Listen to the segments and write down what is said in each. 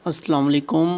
अस्सलाम वालेकुम।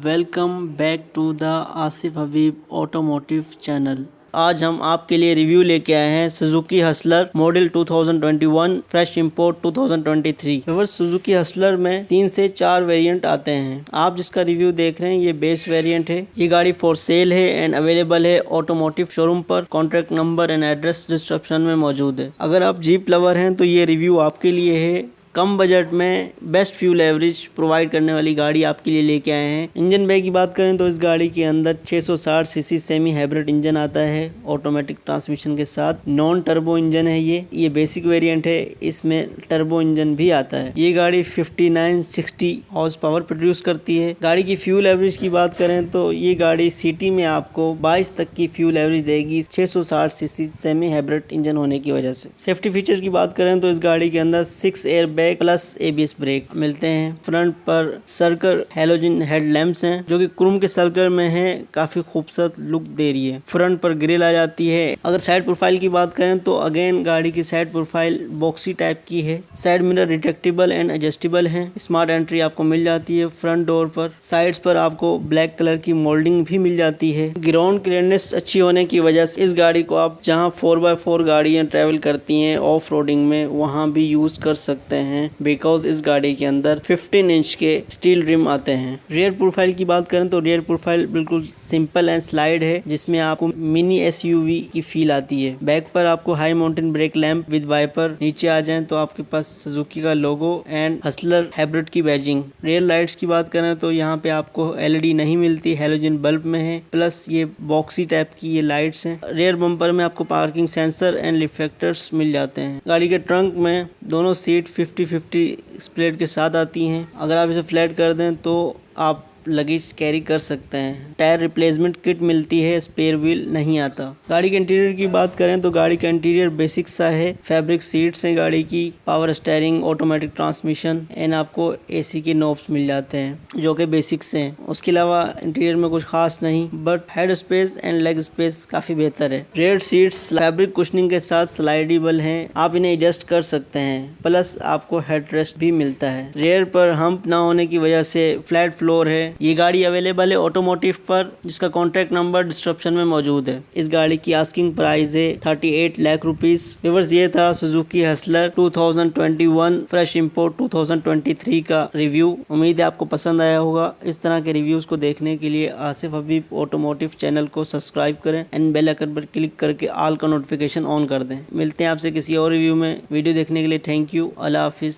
Welcome back to the Asif Habib automotive channel. आज हम आपके लिए रिव्यू लेके आए हैं Suzuki Hustler model 2021 fresh import 2023। Viewers, Suzuki Hustler में 3 से 4 वेरिएंट आते हैं। आप जिसका रिव्यू देख रहे हैं ये बेस वेरिएंट है। ये गाड़ी फॉर सेल है एंड अवेलेबल है ऑटोमोटिव शोरूम पर। Contact number and address description में मौजूद है। अगर आप जीप लवर हैं तो ये रिव्यू आपके लिए है। कम बजट में बेस्ट फ्यूल एवरेज प्रोवाइड करने वाली गाड़ी आपके लिए लेके आए हैं। इंजन बै की बात करें तो इस गाड़ी के अंदर 660 सीसी सेमी हाइब्रिड इंजन आता है ऑटोमेटिक ट्रांसमिशन के साथ। नॉन टर्बो इंजन है ये बेसिक वेरिएंट है। इसमें टर्बो इंजन भी आता है। ये गाड़ी 5960 हॉर्स पावर प्रोड्यूस करती है। गाड़ी की फ्यूल एवरेज की बात करें तो ये गाड़ी सिटी में आपको 22 तक की फ्यूल एवरेज देगी 660 सीसी सेमी हाइब्रिड इंजन होने की वजह से। सेफ्टी फीचर्स की बात करें तो इस गाड़ी के अंदर 6 air bag plus ABS brake मिलते हैं। फ्रंट पर सर्कल हेलोजन हेडलैम्प्स हैं जो कि क्रोम के सर्कल में है, काफी खूबसूरत लुक दे रही है। फ्रंट पर ग्रिल आ जाती है। अगर साइड प्रोफाइल की बात करें तो अगेन गाड़ी की साइड प्रोफाइल बॉक्सी टाइप की है। Side mirror retractable and adjustable है। स्मार्ट एंट्री आपको मिल जाती है फ्रंट डोर पर। साइड्स पर आपको ब्लैक कलर की मोल्डिंग भी मिल जाती है। ग्राउंड क्लियरनेस अच्छी होने की वजह से इस गाड़ी को आप जहां 4x4 गाड़ियां ट्रेवल करती हैं ऑफ रोडिंग में वहां भी यूज कर सकते हैं, बिकॉज इस गाड़ी के अंदर 15 इंच के स्टील रिम आते हैं। रियर प्रोफाइल की बात करें तो रियर प्रोफाइल बिल्कुल सिंपल एंड स्लाइड है, जिसमें आपको मिनी एसयूवी की फील आती है। बैक पर आपको high mountain brake lamp with wiper. नीचे आ जाएं तो आपके पास सुजुकी का लोगो एंड हसलर हाइब्रिड की बैजिंग। रियर लाइट्स की बात करें तो यहाँ पे आपको एलईडी नहीं मिलती, हेलोजन बल्ब में है। प्लस ये बॉक्सी टाइप की ये लाइट्स हैं। रियर बम्पर में आपको पार्किंग सेंसर एंड रिफ्लेक्टर्स मिल जाते हैं। गाड़ी के ट्रंक में दोनों सीट 50-50 स्प्लिट के साथ आती हैं। अगर आप इसे फ्लैट कर दें तो आप लगेज कैरी कर सकते हैं। टायर रिप्लेसमेंट किट मिलती है, स्पेयर व्हील नहीं आता। गाड़ी के इंटीरियर की बात करें तो गाड़ी का इंटीरियर बेसिक सा है। फैब्रिक सीट्स हैं गाड़ी की, power steering, automatic transmission and आपको एसी के नॉब्स मिल जाते हैं जो कि बेसिक्स हैं। उसके अलावा इंटीरियर में कुछ खास नहीं, but head space and leg space काफी बेहतर है। रेयर सीट्स फैब्रिक कुशनिंग के साथ स्लाइडेबल हैं, आप इन्हें एडजस्ट कर सकते हैं। प्लस आपको हेड रेस्ट भी मिलता है। रेयर पर हम्प ना होने की वजह से फ्लैट फ्लोर है। ये गाड़ी अवेलेबल है ऑटोमोटिव पर, जिसका कॉन्टैक्ट नंबर डिस्क्रिप्शन में मौजूद है। इस गाड़ी की आस्किंग प्राइस है 38 लाख रुपीस। व्यूअर्स, ये था सुजुकी हसलर 2021 फ्रेश इंपोर्ट 2023 का रिव्यू। उम्मीद है आपको पसंद आया होगा। इस तरह के रिव्यूज को देखने के लिए आसिफ हबीब ऑटोमोटिव चैनल को सब्सक्राइब करें एंड बेल आइकन पर क्लिक करके ऑल का नोटिफिकेशन ऑन कर दें। मिलते हैं आपसे किसी और रिव्यू में। वीडियो देखने के लिए थैंक यू। Allah Hafiz.